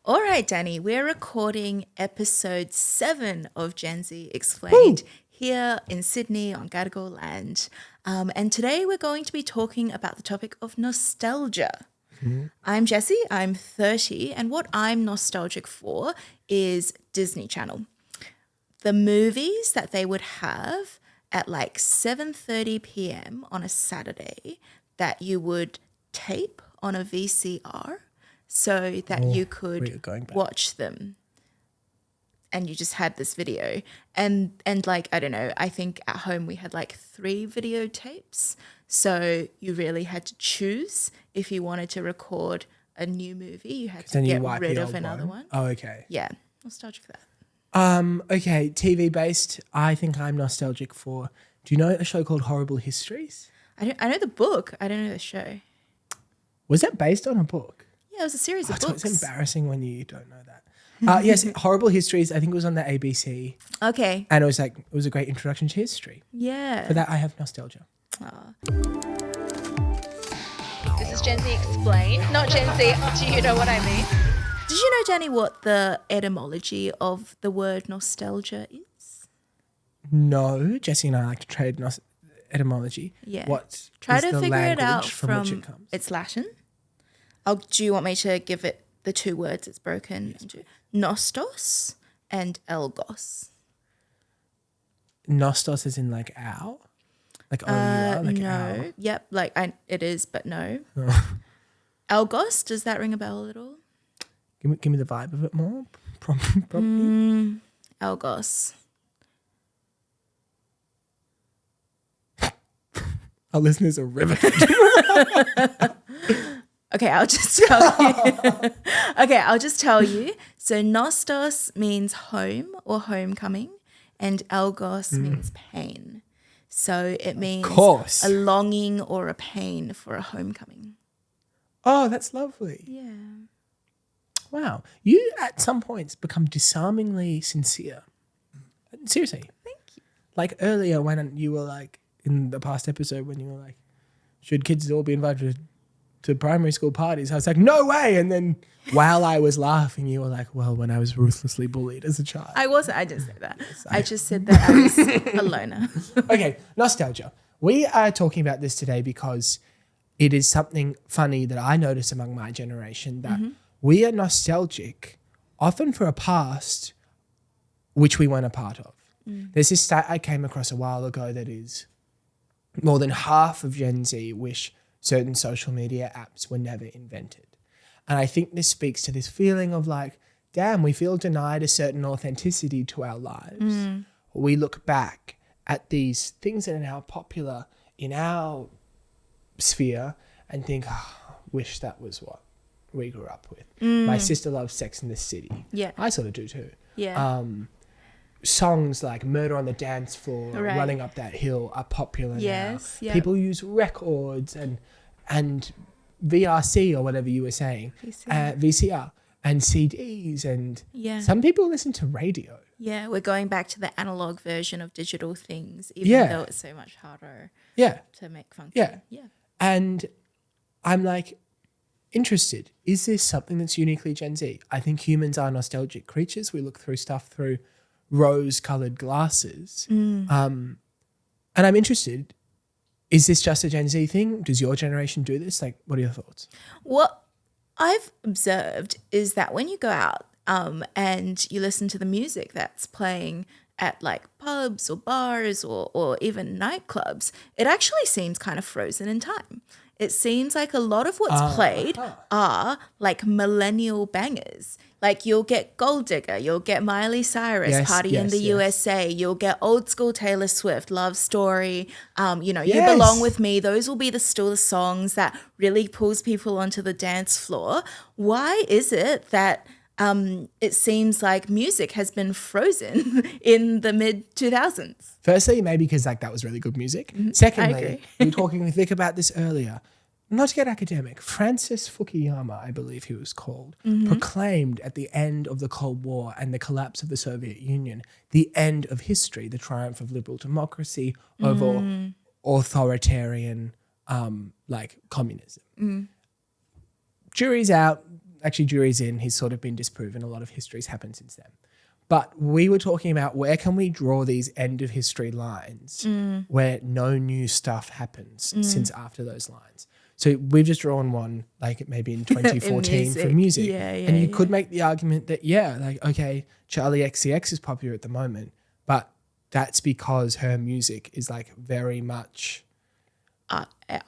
All right, Danny, we're recording episode 7 of Gen Z Explained here in Sydney on Gadigal land. And today we're going to be talking about the topic of nostalgia. I'm Jessy, I'm 30, and what I'm nostalgic for is Disney Channel. The movies that they would have at like 7:30 p.m. on a Saturday that you would tape on a VCR so that you could watch them. And you just had this video. And like, I don't know, I think at home we had like 3 videotapes. So you really had to choose if you wanted to record a new movie. You had to get rid of another one. Oh, okay. Yeah, nostalgic for that. Okay, TV based, I think I'm nostalgic for. Do you know a show called Horrible Histories? I know the book. I don't know the show. Was that based on a book? Yeah, it was a series of books. It's embarrassing when you don't know that. Yes, Horrible Histories. I think it was on the ABC. Okay. And it was a great introduction to history. Yeah. For that, I have nostalgia. This is Gen Z Explained, not Gen Z. Do you know what I mean? Did you know, Danny, what the etymology of the word nostalgia is? No, Jessy and I like to trade etymology. Yeah. What Try is to the figure it out language from which it comes? It's Latin. Do you want me to give it the 2 words it's broken into? Nostos and elgos. Nostos is in like ow? Like O-U-R, like no. ow? Yep, like it is, but no. Elgos, does that ring a bell a little? Give me the vibe of it more. Probably. Elgos. Our listeners are riveted. Okay, I'll just tell you. So nostos means home or homecoming, and elgos means pain. So it means a longing or a pain for a homecoming. Oh, that's lovely. Yeah. Wow. You at some points become disarmingly sincere. Seriously. Thank you. Like earlier when you were like, in the past episode when you were like, should kids all be invited to primary school parties? I was like, no way. And then while I was laughing, you were like, well, when I was ruthlessly bullied as a child. I didn't say that. I just said that I was a loner. Okay, nostalgia. We are talking about this today because it is something funny that I notice among my generation that we are nostalgic often for a past which we weren't a part of. There's this stat I came across a while ago that is more than half of Gen Z wish certain social media apps were never invented. And I think this speaks to this feeling of like, damn, we feel denied a certain authenticity to our lives. We look back at these things that are now popular in our sphere and think, wish that was what we grew up with. My sister loves Sex and the City. Yeah. I sort of do too. Yeah. Songs like Murder on the Dance Floor, Running Up That Hill are popular now. Yep. People use records and VRC or whatever you were saying, VCR and CDs, and some people listen to radio. Yeah, we're going back to the analog version of digital things, even though it's so much harder to make function. Yeah. And I'm like, interested, is this something that's uniquely Gen Z? I think humans are nostalgic creatures. We look through stuff through rose-coloured glasses. And I'm interested, is this just a Gen Z thing? Does your generation do this? Like, what are your thoughts? What I've observed is that when you go out and you listen to the music that's playing at like pubs or bars or even nightclubs, it actually seems kind of frozen in time. It seems like a lot of what's played are like millennial bangers. Like you'll get Gold Digger, you'll get Miley Cyrus, Party in the USA, you'll get old school Taylor Swift, Love Story, You Belong With Me. Those will be still the songs that really pulls people onto the dance floor. Why is it that it seems like music has been frozen in the mid-2000s? Firstly, maybe because like that was really good music. Secondly, we were talking with Vic about this earlier. Not to get academic, Francis Fukuyama, I believe he was called, proclaimed at the end of the Cold War and the collapse of the Soviet Union, the end of history, the triumph of liberal democracy over authoritarian like communism. Jury's out. actually jury's in. He's sort of been disproven. A lot of history's happened since then. But we were talking about where can we draw these end of history lines where no new stuff happens since after those lines. So we've just drawn one like maybe in 2014 for music. Yeah, and you could make the argument that, like, okay, Charlie XCX is popular at the moment, but that's because her music is like very much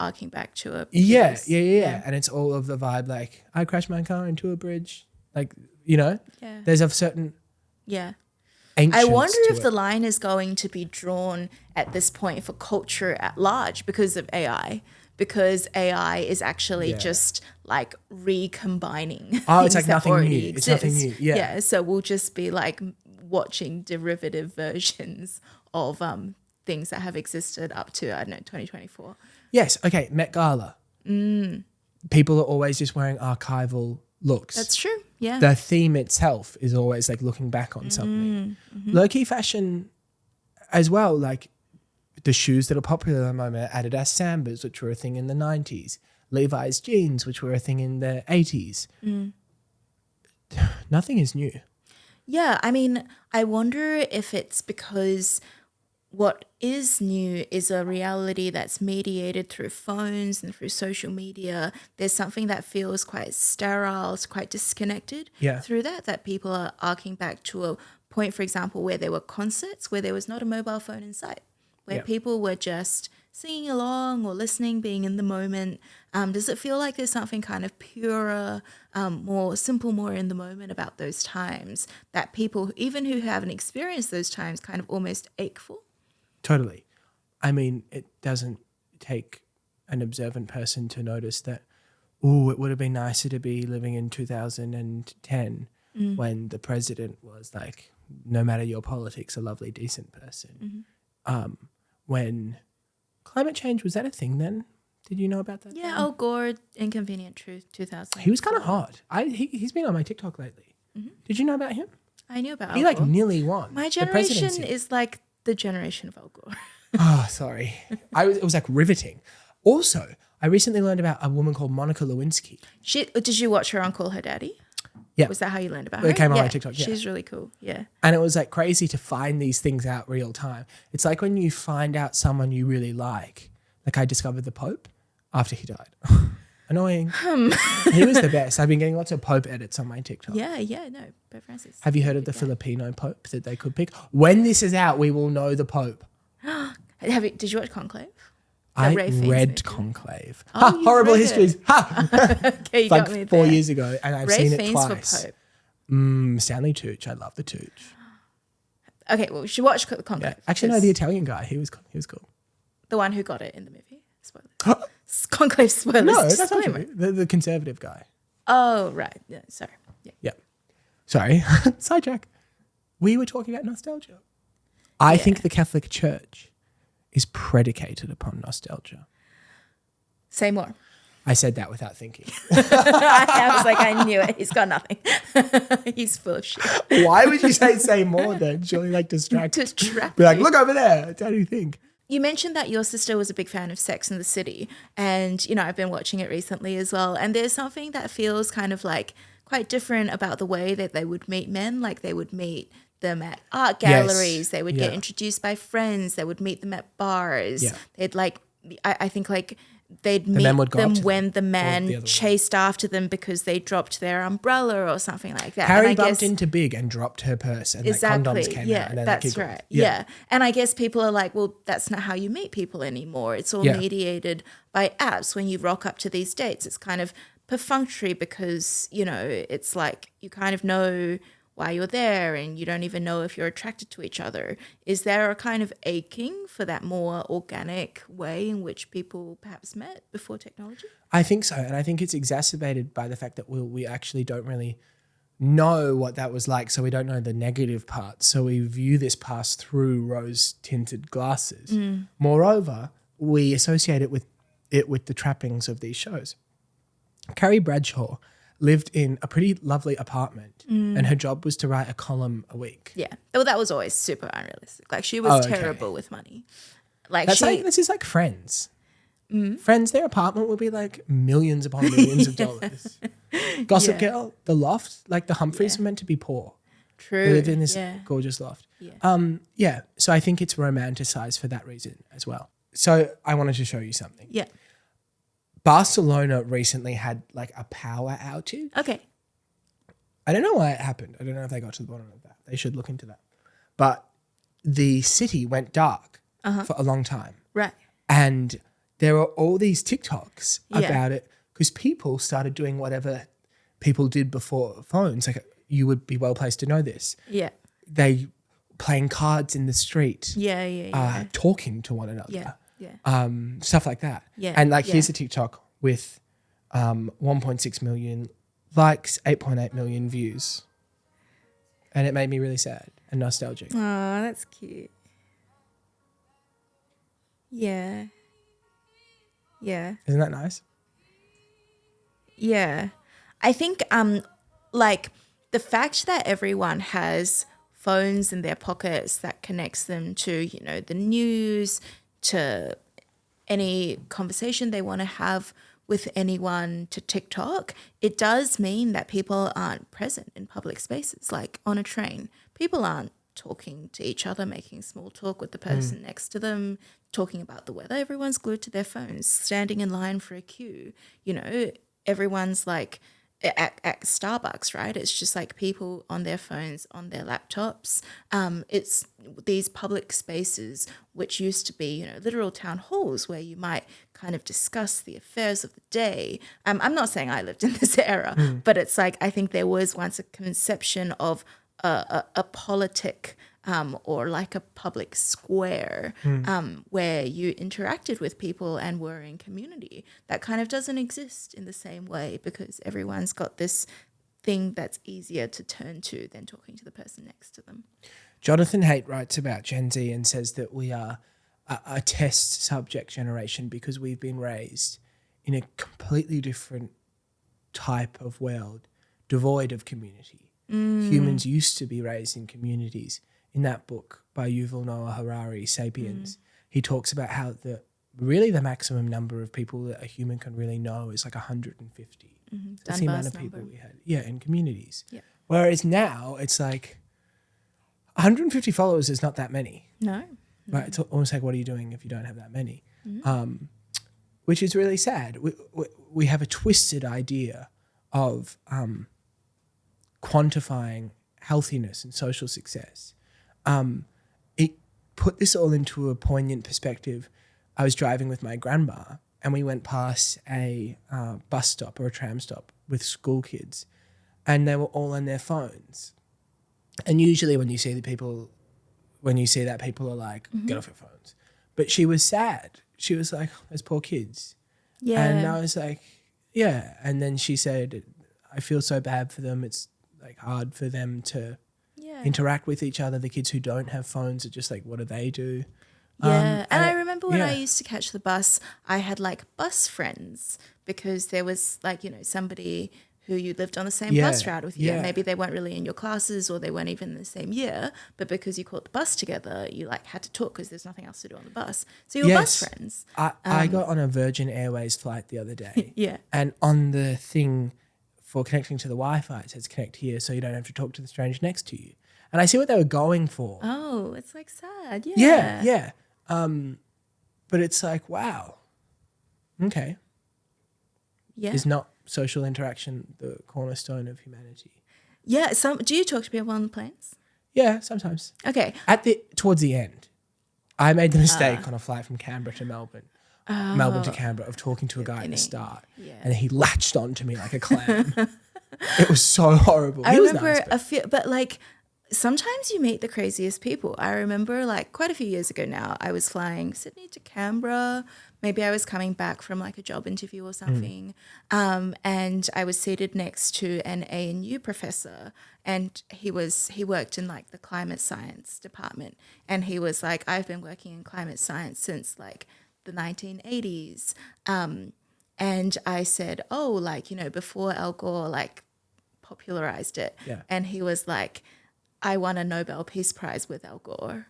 arcing back to a yeah. And it's all of the vibe like I crashed my car into a bridge. Like, there's a certain ancience I wonder to if it. the line is going to be drawn at this point for culture at large because of AI. Because AI is actually just like recombining. Oh, it's things like that nothing already new. Exist. It's nothing new. Yeah. So we'll just be like watching derivative versions of things that have existed up to, I don't know, 2024. Yes. Okay. Met Gala. People are always just wearing archival looks. That's true. Yeah. The theme itself is always like looking back on something. Low-key fashion as well, like the shoes that are popular at the moment, Adidas Sambas, which were a thing in the 90s, Levi's jeans, which were a thing in the 80s. Nothing is new. Yeah, I mean, I wonder if it's because what is new is a reality that's mediated through phones and through social media. There's something that feels quite sterile, it's quite disconnected through that people are arcing back to a point, for example, where there were concerts where there was not a mobile phone in sight, where people were just singing along or listening, being in the moment. Does it feel like there's something kind of purer, more simple, more in the moment about those times that people, even who haven't experienced those times, kind of almost ache for? Totally. I mean, it doesn't take an observant person to notice that, it would have been nicer to be living in 2010 when the president was like, no matter your politics, a lovely, decent person. When climate change, was that a thing then? Did you know about that? Yeah, Al Gore, Inconvenient Truth, 2000. He was kind of hot. He's been on my TikTok lately. Did you know about him? I knew about He Al Gore. nearly won. My the generation presidency. is like the generation of Al Gore. Oh, sorry. It was like riveting. Also, I recently learned about a woman called Monica Lewinsky. Did you watch her on Call Her Daddy? Yeah. Was that how you learned about her? It came on my TikTok, yeah. She's really cool, yeah. And it was like crazy to find these things out real time. It's like when you find out someone you really like. Like I discovered the Pope after he died. Annoying. He was the best. I've been getting lots of Pope edits on my TikTok. Yeah, no, Pope Francis. Have you heard of the Filipino Pope that they could pick? When this is out, we will know the Pope. Did you watch Conclave? I Ray Fiennes read movie? Conclave. Oh, you've Horrible read Histories. it. Okay, you like got me 4 there. years ago, and I've Ray seen it Fiennes twice. for Pope. Stanley Tucci. I love the Tucci. Okay, well, we should watch Conclave. Yeah. Actually, no, the Italian guy. He was cool. The one who got it in the movie. Spoilers. Conclave spoilers. No, that's not Disclaimer. true. The conservative guy. Oh, right. Yeah, sorry. Yeah. Sorry. Sidetrack. We were talking about nostalgia. I think the Catholic Church is predicated upon nostalgia. Say more. I said that without thinking. I was like, I knew it. He's got nothing. He's full of shit. Why would you say more then? Surely like distract. To trap Be like, you. look over there. How do you think? You mentioned that your sister was a big fan of Sex and the City. And, I've been watching it recently as well. And there's something that feels kind of like quite different about the way that they would meet men. Like they would meet them at art galleries. Yes. They would get introduced by friends. They would meet them at bars. Yeah. They'd I think they'd men would meet go up them to when them, the or the man other way. chased after them because they dropped their umbrella or something like that. Harry And I bumped guess, into Big and dropped her purse, and exactly. like condoms came Yeah, out. And then that's like, he right. Yeah. And I guess people are like, well, that's not how you meet people anymore. It's all mediated by apps. When you rock up to these dates, it's kind of perfunctory because, it's like you kind of know why you're there and you don't even know if you're attracted to each other. Is there a kind of aching for that more organic way in which people perhaps met before technology? I think so. And I think it's exacerbated by the fact that we actually don't really know what that was like. So we don't know the negative part. So we view this past through rose-tinted glasses. Moreover, we associate it with the trappings of these shows. Carrie Bradshaw lived in a pretty lovely apartment and her job was to write a column a week. Yeah. Well, that was always super unrealistic. Like she was okay. terrible with money. Like This is like Friends. Friends, their apartment would be like millions upon millions of dollars. Gossip Girl, the loft, like the Humphreys are meant to be poor. True. They live in this gorgeous loft. Yeah. So I think it's romanticized for that reason as well. So I wanted to show you something. Yeah. Barcelona recently had like a power outage. Okay. I don't know why it happened. I don't know if they got to the bottom of that. They should look into that. But the city went dark for a long time. Right. And there were all these TikToks about it because people started doing whatever people did before phones. Like you would be well placed to know this. Yeah. They playing cards in the street. Yeah. Talking to one another. Yeah. Stuff like that. Yeah. And like here's a TikTok with 1.6 million likes, 8.8 million views. And it made me really sad and nostalgic. Oh, that's cute. Yeah. Yeah. Isn't that nice? Yeah. I think like the fact that everyone has phones in their pockets that connects them to, you know, the news, to any conversation they want to have with anyone, to TikTok, it does mean that people aren't present in public spaces, like on a train. People aren't talking to each other, making small talk with the person next to them, talking about the weather. Everyone's glued to their phones, standing in line for a queue. You know, everyone's like at Starbucks, right? It's just like people on their phones, on their laptops. It's these public spaces which used to be, you know, literal town halls where you might kind of discuss the affairs of the day. I'm not saying I lived in this era, but it's like I think there was once a conception of a politic or like a public square where you interacted with people and were in community. That kind of doesn't exist in the same way because everyone's got this thing that's easier to turn to than talking to the person next to them. Jonathan Haidt writes about Gen Z and says that we are a test subject generation because we've been raised in a completely different type of world, devoid of community. Humans used to be raised in communities. In that book by Yuval Noah Harari, Sapiens, he talks about how the maximum number of people that a human can really know is like 150. That's the amount of people we had. Yeah, in communities. Yeah. Whereas now it's like 150 followers is not that many. No. Right? It's almost like, what are you doing if you don't have that many? Which is really sad. We have a twisted idea of quantifying healthiness and social success. It put this all into a poignant perspective. I was driving with my grandma and we went past a bus stop or a tram stop with school kids and they were all on their phones. And usually when you see that, people are like, get off your phones. But she was sad. She was like, those poor kids. Yeah. And I was like, yeah. And then she said, I feel so bad for them. It's like hard for them to interact with each other. The kids who don't have phones are just like, what do they do? Yeah. And I remember when I used to catch the bus, I had like bus friends because there was like, you know, somebody who you lived on the same bus route with you. Yeah. And maybe they weren't really in your classes or they weren't even in the same year, but because you caught the bus together, you like had to talk because there's nothing else to do on the bus. So you were bus friends. I got on a Virgin Airways flight the other day. Yeah. And on the thing for connecting to the Wi-Fi, it says connect here so you don't have to talk to the stranger next to you. And I see what they were going for. Oh, it's like sad. Yeah. Yeah. But it's like, wow. Okay. Yeah. Is not social interaction the cornerstone of humanity? Yeah. Do you talk to people on the planes? Yeah, sometimes. Okay. Towards the end, I made the mistake on a flight from Canberra to Melbourne. Melbourne to Canberra, of talking to a guy at the start. Yeah. And he latched onto me like a clam. It was so horrible. I He was remember nice, but like sometimes you meet the craziest people. I remember like quite a few years ago now, I was flying Sydney to Canberra. Maybe I was coming back from like a job interview or something. And I was seated next to an ANU professor and he worked in like the climate science department. And he was like, I've been working in climate science since like the 1980s. And I said, oh, like, you know, before Al Gore like popularized it. Yeah. And he was like, I won a Nobel Peace Prize with Al Gore.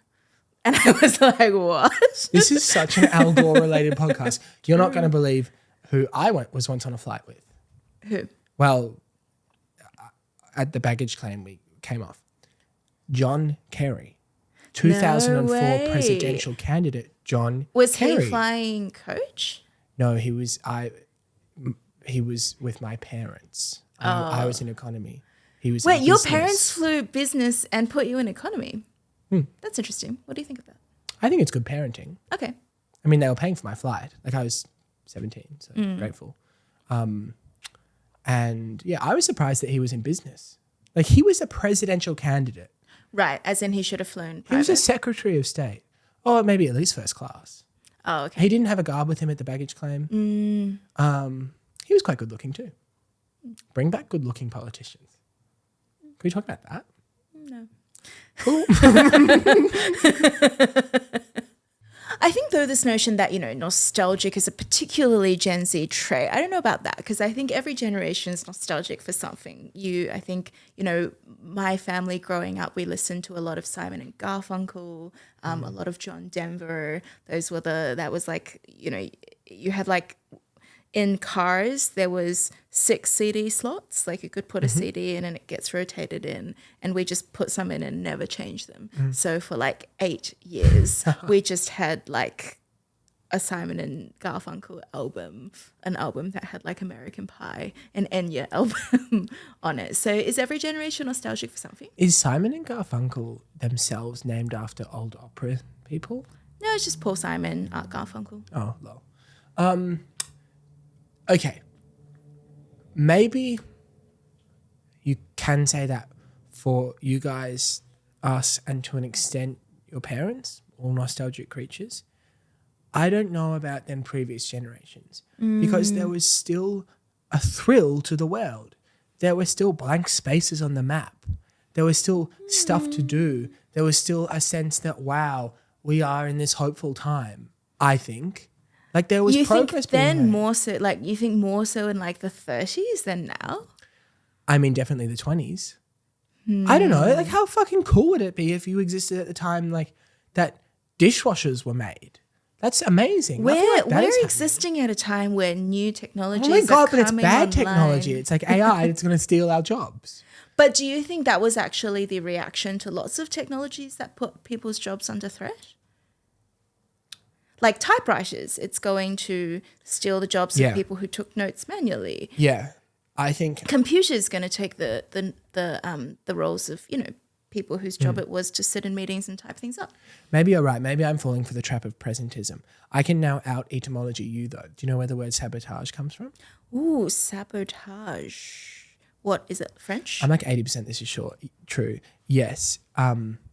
And I was like, what? This is such an Al Gore related podcast. You're not going to believe who I was once on a flight with. Who? Well, at the baggage claim we came off. John Kerry, 2004 way. presidential candidate John Was Kerry. he flying coach? No, he was with my parents. I was in economy. He was in Wait, your business. parents flew business and put you in economy? That's interesting. What do you think of that? I think it's good parenting. Okay. I mean, they were paying for my flight. Like I was 17, so grateful. And yeah, I was surprised that he was in business. Like he was a presidential candidate. Right, as in he should have flown private. He was a Secretary of State. Or maybe at least first class. Oh, okay. He didn't have a guard with him at the baggage claim. He was quite good looking too. Bring back good looking politicians. Can we talk about that? No. Cool. I think though this notion that, nostalgic is a particularly Gen Z trait, I don't know about that because I think every generation is nostalgic for something. I think, my family growing up, we listened to a lot of Simon and Garfunkel, a lot of John Denver. That was like, you had like in cars, there was 6 CD slots. Like you could put a CD in and it gets rotated in and we just put some in and never change them. So for like 8 years, we just had like a Simon and Garfunkel album, an album that had like American Pie, an Enya album on it. So is every generation nostalgic for something? Is Simon and Garfunkel themselves named after old opera people? No, it's just Paul Simon, Art Garfunkel. Oh, lol. Okay. Maybe you can say that for you guys, us, and to an extent your parents, all nostalgic creatures. I don't know about then previous generations because there was still a thrill to the world. There were still blank spaces on the map. There was still stuff to do. There was still a sense that, wow, we are in this hopeful time, I think. Like there was progress being made. You think more so in like the 30s than now? I mean, definitely the 20s. I don't know. Like how fucking cool would it be if you existed at the time like that dishwashers were made? That's amazing. We're existing at a time where new technologies Oh my God, but it's coming bad online. technology. It's like AI. It's going to steal our jobs. But do you think that was actually the reaction to lots of technologies that put people's jobs under threat? Like typewriters, it's going to steal the jobs of people who took notes manually. Yeah, I think Computers going to take the roles of people whose job it was to sit in meetings and type things up. maybe you're right. Maybe I'm falling for the trap of presentism. I can now out etymology you though. Do you know where the word sabotage comes from? Ooh, sabotage. What is it? French? I'm like 80% this is true. Yes.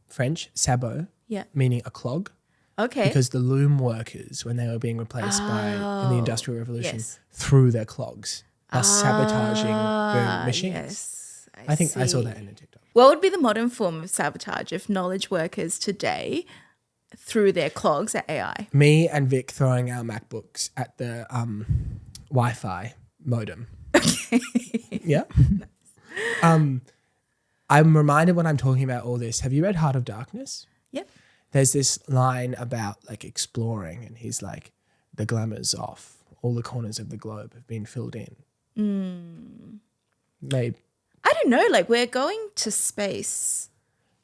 French, sabot, meaning a clog. Okay. Because the loom workers, when they were being replaced in the Industrial Revolution, threw their clogs, thus sabotaging the machines. Yes, I think I saw that in a TikTok. What would be the modern form of sabotage if knowledge workers today threw their clogs at AI? Me and Vic throwing our MacBooks at the Wi-Fi modem. Okay. Yeah. I'm reminded when I'm talking about all this. Have you read Heart of Darkness? Yep. There's this line about like exploring and he's like, the glamour's off. All the corners of the globe have been filled in. Maybe. I don't know. Like we're going to space.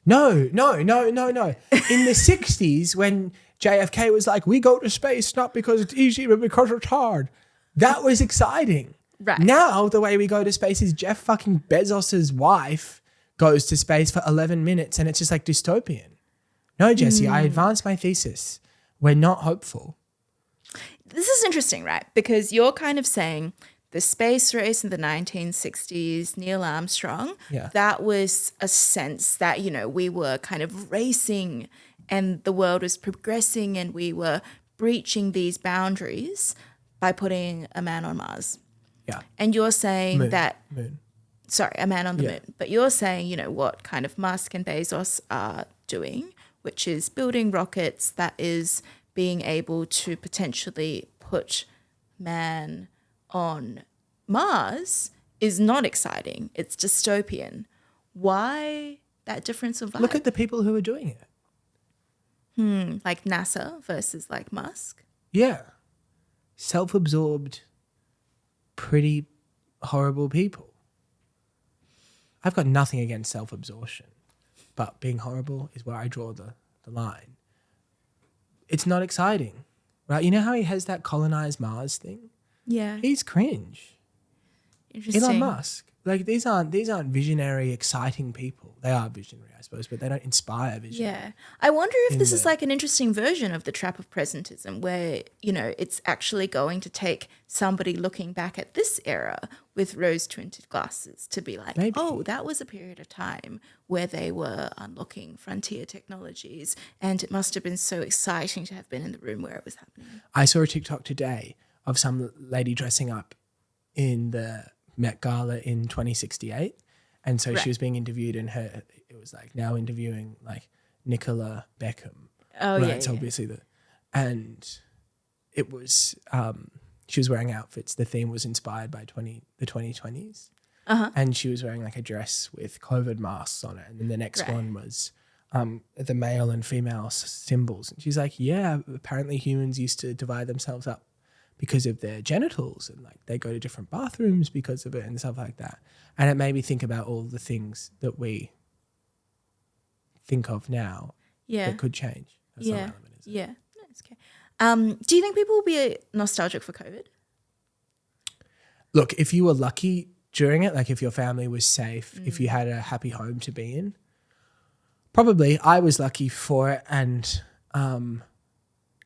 No. In the 60s when JFK was like, we go to space not because it's easy but because it's hard. That was exciting. Right. Now the way we go to space is Jeff fucking Bezos's wife goes to space for 11 minutes and it's just like dystopian. No, Jessy, I advanced my thesis. We're not hopeful. This is interesting, right? Because you're kind of saying the space race in the 1960s, Neil Armstrong, that was a sense that, we were kind of racing and the world was progressing and we were breaching these boundaries by putting a man on Mars. Yeah. And you're saying Moon. Sorry, a man on the moon. But you're saying, what kind of Musk and Bezos are doing, which is building rockets that is being able to potentially put man on Mars is not exciting. It's dystopian. Why that difference of vibe? Look at the people who are doing it. Like NASA versus like Musk. Yeah. Self-absorbed, pretty horrible people. I've got nothing against self-absorption, but being horrible is where I draw the line. It's not exciting, right? You know how he has that colonize Mars thing? Yeah. He's cringe. Interesting. Elon Musk. Like these aren't visionary, exciting people. They are visionary, I suppose, but they don't inspire vision. Yeah. I wonder if this is like an interesting version of the trap of presentism where, you know, it's actually going to take somebody looking back at this era with rose-tinted glasses to be like, Maybe. oh, that was a period of time where they were unlocking frontier technologies and it must have been so exciting to have been in the room where it was happening. I saw a TikTok today of some lady dressing up in the Met Gala in 2068. And so she was being interviewed and it was like now interviewing like Nicola Beckham. Oh, right? yeah. It's obviously and it was, she was wearing outfits. The theme was inspired by the 2020s. And she was wearing like a dress with COVID masks on it. And then the next one was the male and female symbols. And she's like, yeah, apparently humans used to divide themselves up because of their genitals and like they go to different bathrooms because of it and stuff like that. And it made me think about all the things that we think of now that could change. That's not relevant, is it? Yeah. No, it's okay. Do you think people will be nostalgic for COVID? Look, if you were lucky during it, like if your family was safe, if you had a happy home to be in, probably. I was lucky for it and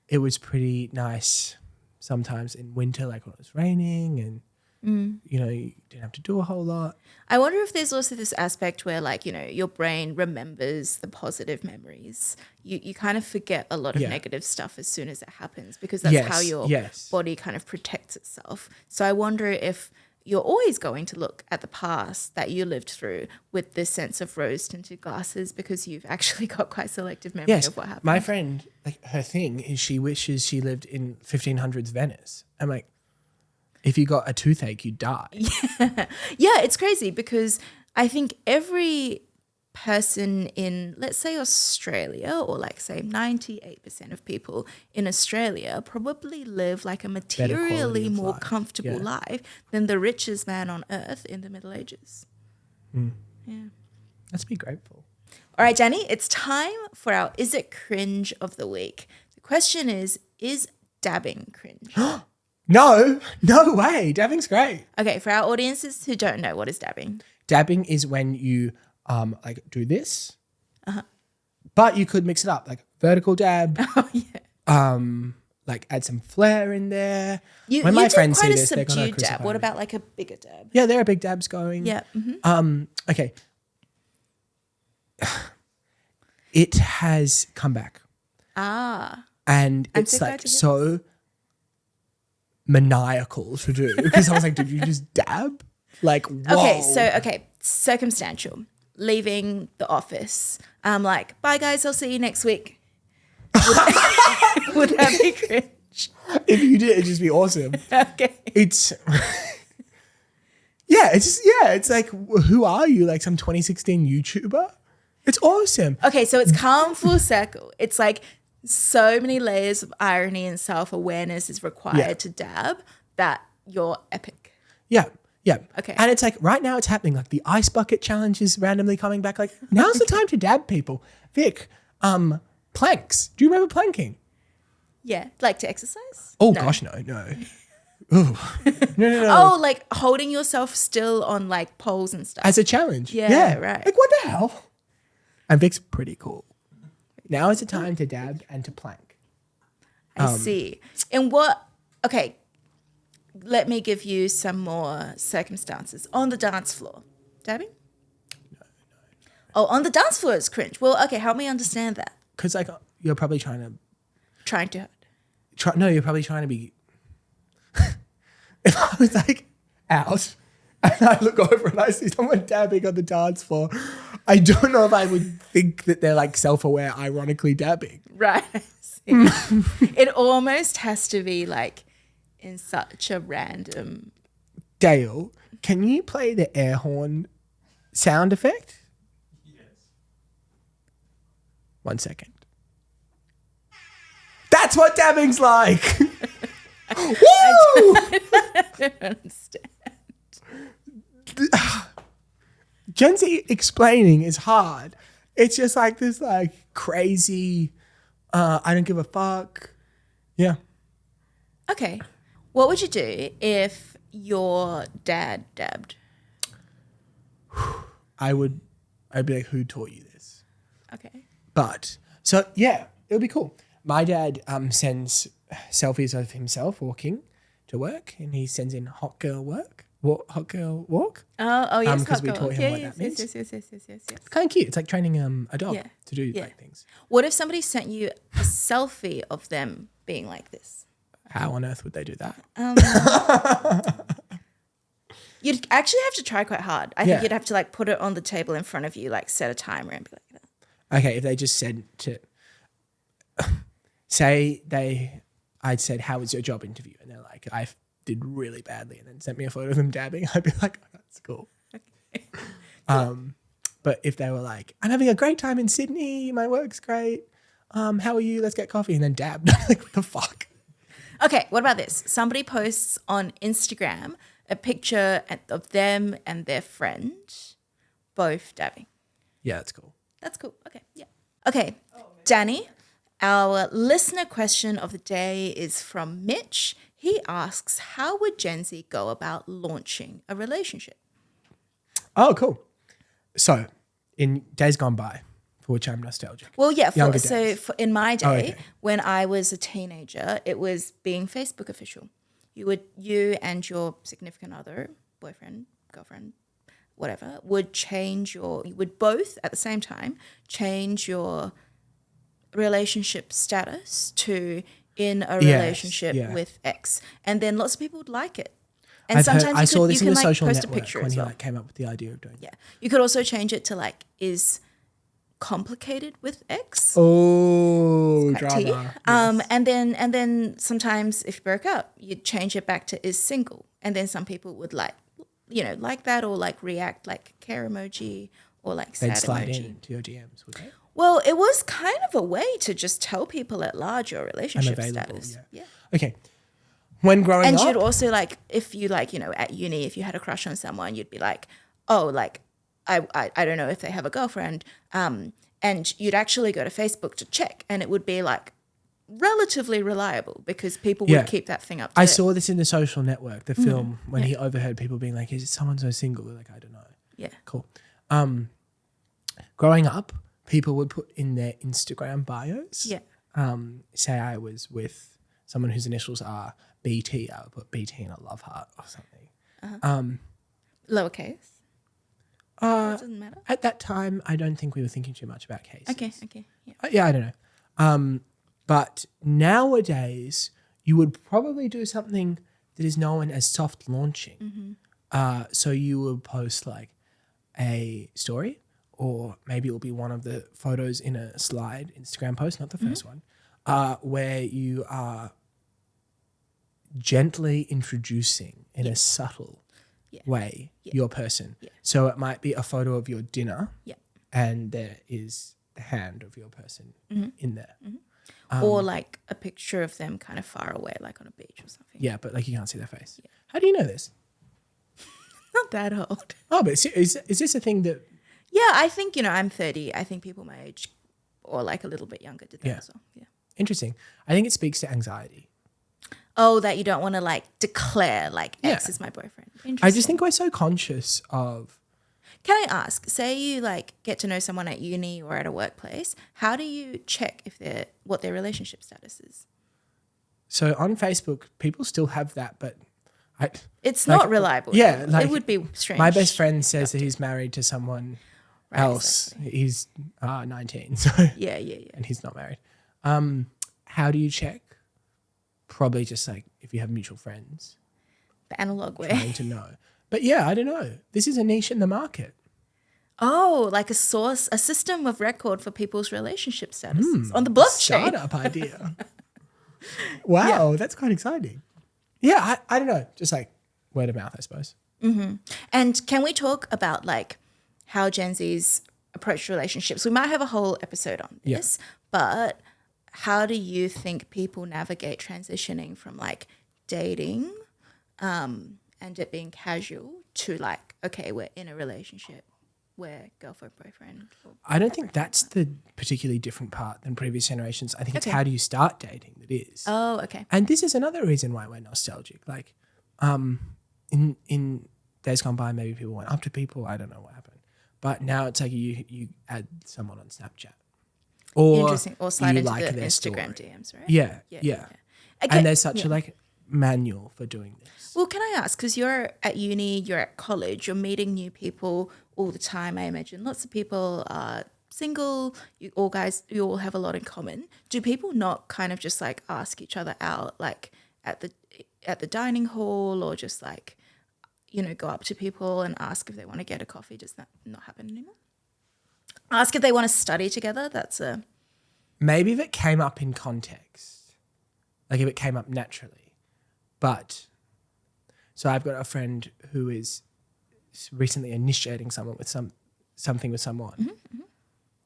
it was pretty nice sometimes in winter, like when it was raining and, you know, you didn't have to do a whole lot. I wonder if there's also this aspect where, like, you know, your brain remembers the positive memories. You kind of forget a lot of negative stuff as soon as it happens because that's how your body kind of protects itself. So I wonder if you're always going to look at the past that you lived through with this sense of rose-tinted glasses because you've actually got quite selective memory of what happened. My friend, like her thing is she wishes she lived in 1500s Venice. I'm like, if you got a toothache, you'd die. Yeah, it's crazy because I think every person in, let's say, Australia, or like say 98% of people in Australia probably live like a materially more comfortable life than the richest man on earth in the Middle Ages. Yeah. Let's be grateful. All right, Danny, it's time for our Is It Cringe of the week. The question is dabbing cringe? No way. Dabbing's great. Okay, for our audiences who don't know, what is dabbing? Dabbing is when you like do this, but you could mix it up, like vertical dab. Oh yeah. Like add some flair in there. You when my did friends quite see a this, they're gonna subdued crucify dab. What me. about like a bigger dab? Yeah, there are big dabs going. Yeah. Okay. It has come back. And I'm it's so glad like to hear so maniacal to do because I was like, did you just dab? Like, whoa. Okay, circumstantial. Leaving the office. I'm like, bye guys, I'll see you next week. Would that be cringe? If you did, it'd just be awesome. Okay. It's it's like, who are you? Like some 2016 YouTuber? It's awesome. Okay, so it's come full circle. It's like so many layers of irony and self-awareness is required to dab that you're epic. Yeah. Okay. And it's like right now it's happening. Like the ice bucket challenge is randomly coming back. Like now's the time to dab people. Vic, planks. Do you remember planking? Yeah, like to exercise? Oh gosh, no. Ooh. No. Oh, like holding yourself still on like poles and stuff. As a challenge. Yeah, right. Like what the hell? And Vic's pretty cool. Now is the time to dab and to plank. I see. Okay, let me give you some more circumstances. On the dance floor. Dabbing? No. Oh, on the dance floor is cringe. Well, okay, help me understand that. Because like you're probably trying to... you're probably trying to be... If I was like out and I look over and I see someone dabbing on the dance floor, I don't know if I would think that they're like self-aware, ironically dabbing. Right. I see. It almost has to be like in such a random... Dale, can you play the air horn sound effect? Yes. 1 second. That's what dabbing's like. Woo! I don't understand. Gen Z explaining is hard. It's just like this like crazy, I don't give a fuck. Yeah. Okay. What would you do if your dad dabbed? I'd be like, who taught you this? Okay. But so yeah, it would be cool. My dad sends selfies of himself walking to work, and he sends in hot girl walk. Oh yes, because hot we girl. taught him what that means. Yes. It's kind of cute. It's like training a dog to do like things. What if somebody sent you a selfie of them being like this? How on earth would they do that? You'd actually have to try quite hard. I think Yeah. you'd have to like put it on the table in front of you, like set a timer and be like that. Okay, if they just said to I'd said, how was your job interview? And they're like, I did really badly, and then sent me a photo of them dabbing. I'd be like, oh, that's cool. Okay. But if they were like, I'm having a great time in Sydney, my work's great. How are you? Let's get coffee, and then dabbed. Like, what the fuck? Okay, what about this? Somebody posts on Instagram a picture of them and their friend both dabbing. Yeah, that's cool. That's cool. Okay, yeah. Okay, Danny, our listener question of the day is from Mitch. He asks, how would Gen Z go about launching a relationship? Oh, cool. So, in days gone by, for which I'm nostalgic. Well, yeah. Younger So days. in my day, okay. when I was a teenager, it was being Facebook official. You and your significant other, boyfriend, girlfriend, whatever, you would both at the same time change your relationship status to in a relationship with X, and then lots of people would like it. And I saw this in the social post a network picture when as he well. like came up with the idea of doing it. Yeah, you could also change it to like is complicated with X. Oh, Quite drama. tea. Yes. And then sometimes if you broke up, you'd change it back to is single, and then some people would like that, or like react like care emoji or like sad They'd slide emoji. into your DMs, would they? Well, it was kind of a way to just tell people at large your relationship available, status. Yeah. Okay. When growing And up, you'd also like, if you like, at uni, if you had a crush on someone, you'd be like, oh, like, I don't know if they have a girlfriend. And you'd actually go to Facebook to check, and it would be like relatively reliable because people would keep that thing up to I date. saw this in the social network, the film, when he overheard people being like, is someone so single? We're like, I don't know. Yeah. Cool. Growing up, people would put in their Instagram bios. Yeah. Say I was with someone whose initials are BT, I would put BT in a love heart or something. Lowercase. It doesn't matter. At that time, I don't think we were thinking too much about cases. Okay. Yeah. Yeah, I don't know. But nowadays, you would probably do something that is known as soft launching. So you would post like a story, or maybe it will be one of the photos in a slide Instagram post, not the first one, where you are gently introducing in a subtle way your person. Yeah. So it might be a photo of your dinner and there is the hand of your person in there. Or like a picture of them kind of far away, like on a beach or something. Yeah, but like you can't see their face. Yeah. How do you know this? Not that old. Oh, but is this a thing that... Yeah, I think, I'm 30. I think people my age or like a little bit younger did that as well. Yeah. Interesting. I think it speaks to anxiety. Oh, that you don't want to like declare like X is my boyfriend. Interesting. I just think we're so conscious of... Can I ask, say you like get to know someone at uni or at a workplace, how do you check what their relationship status is? So on Facebook, people still have that, but... It's not reliable. Yeah. Like, it would be strange. My best friend says that he's married to someone else. Exactly. He's 19, so... Yeah. And he's not married. How do you check? Probably just like if you have mutual friends. The analog way. Trying to know. But yeah, I don't know. This is a niche in the market. Oh, like a system of record for people's relationship statuses on the blockchain. Startup idea. Wow, that's quite exciting. Yeah, I don't know. Just like word of mouth, I suppose. Mm-hmm. And can we talk about like how Gen Z's approach relationships? We might have a whole episode on this, but how do you think people navigate transitioning from like dating and it being casual to like, okay, we're in a relationship, we're girlfriend, boyfriend? I don't think that's the particularly different part than previous generations. I think it's Okay. how do you start dating that is. Oh, okay. And this is another reason why we're nostalgic. Like, in days gone by, maybe people went up to people. I don't know what happened, but now it's like you add someone on Snapchat, or Interesting. Or slide you into like the their Instagram story. DMs, right? Yeah. Okay, And there's such a like manual for doing this. Well, can I ask, because you're at uni, you're at college, you're meeting new people all the time, I imagine. Lots of people are single, you all have a lot in common. Do people not kind of just like ask each other out like at the dining hall, or just like, you know, go up to people and ask if they want to get a coffee? Does that not happen anymore? Ask if they want to study together. That's a... Maybe if it came up in context, like if it came up naturally. But so I've got a friend who is recently initiating someone with something with someone. Mm-hmm.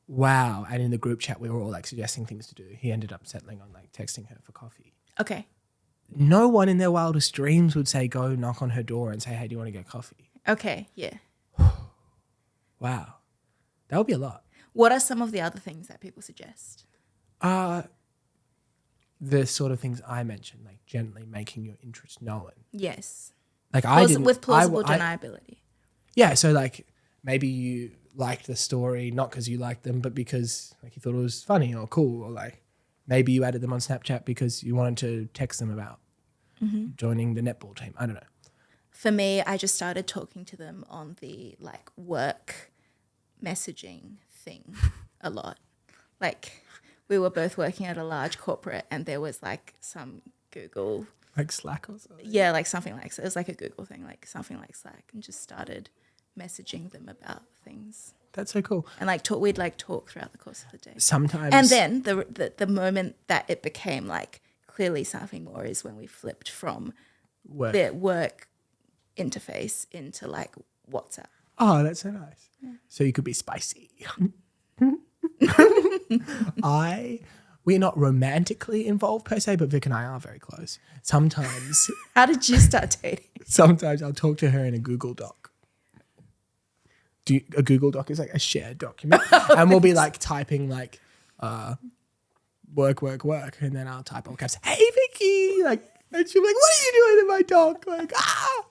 Wow. And in the group chat, we were all like suggesting things to do. He ended up settling on like texting her for coffee. Okay. No one in their wildest dreams would say, go knock on her door and say, hey, do you want to get coffee? Okay, yeah. Wow. That would be a lot. What are some of the other things that people suggest? The sort of things I mentioned, like gently making your interest known. Yes. Like I didn't, With plausible I- deniability. Yeah, so like maybe you liked the story not because you liked them, but because like you thought it was funny or cool, or like maybe you added them on Snapchat because you wanted to text them about joining the netball team. I don't know. For me, I just started talking to them on the like work messaging thing a lot. Like we were both working at a large corporate and there was like some Google, Like Slack or something. yeah, like something like, so it was like a Google thing, like something like Slack, and just started messaging them about things. That's so cool. And like we'd like talk throughout the course of the day. Sometimes. And then the moment that it became like clearly something more is when we flipped from work. the work interface into like WhatsApp. Oh, that's so nice. So you could be spicy. We're not romantically involved per se, but Vic and I are very close. Sometimes How did you start dating? I'll talk to her in a Google Doc. A Google Doc is like a shared document, and we'll be like typing like work, and then I'll type all caps, hey Vicky, like, and she'll be like, what are you doing in my doc? Like, ah.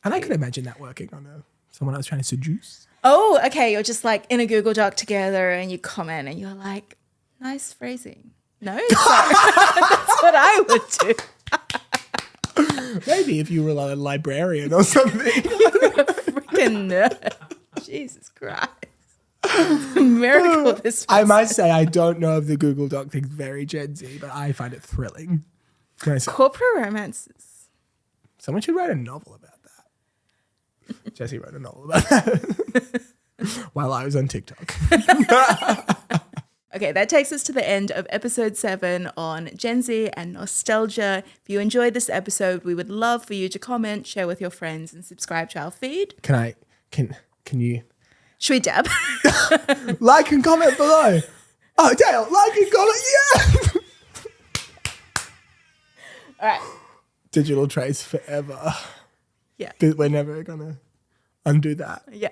And I could imagine that working on someone I was trying to seduce. Oh, okay. You're just like in a Google Doc together and you comment and you're like, nice phrasing. No? Sorry. That's what I would do. Maybe if you were like a librarian or something. Freaking nerd. Jesus Christ. Miracle this was. I must say, I don't know if the Google Doc thing's very Gen Z, but I find it thrilling. Can I say? Corporate romances. Someone should write a novel about that. Jessy wrote a novel about that while I was on TikTok. Okay, that takes us to the end of episode 7 on Gen Z and nostalgia. If you enjoyed this episode, we would love for you to comment, share with your friends, and subscribe to our feed. Can you Should we dab? like and comment below? Oh, Dale, like and comment, yeah. All right. Digital trace forever. Yeah. We're never gonna undo that. Yeah.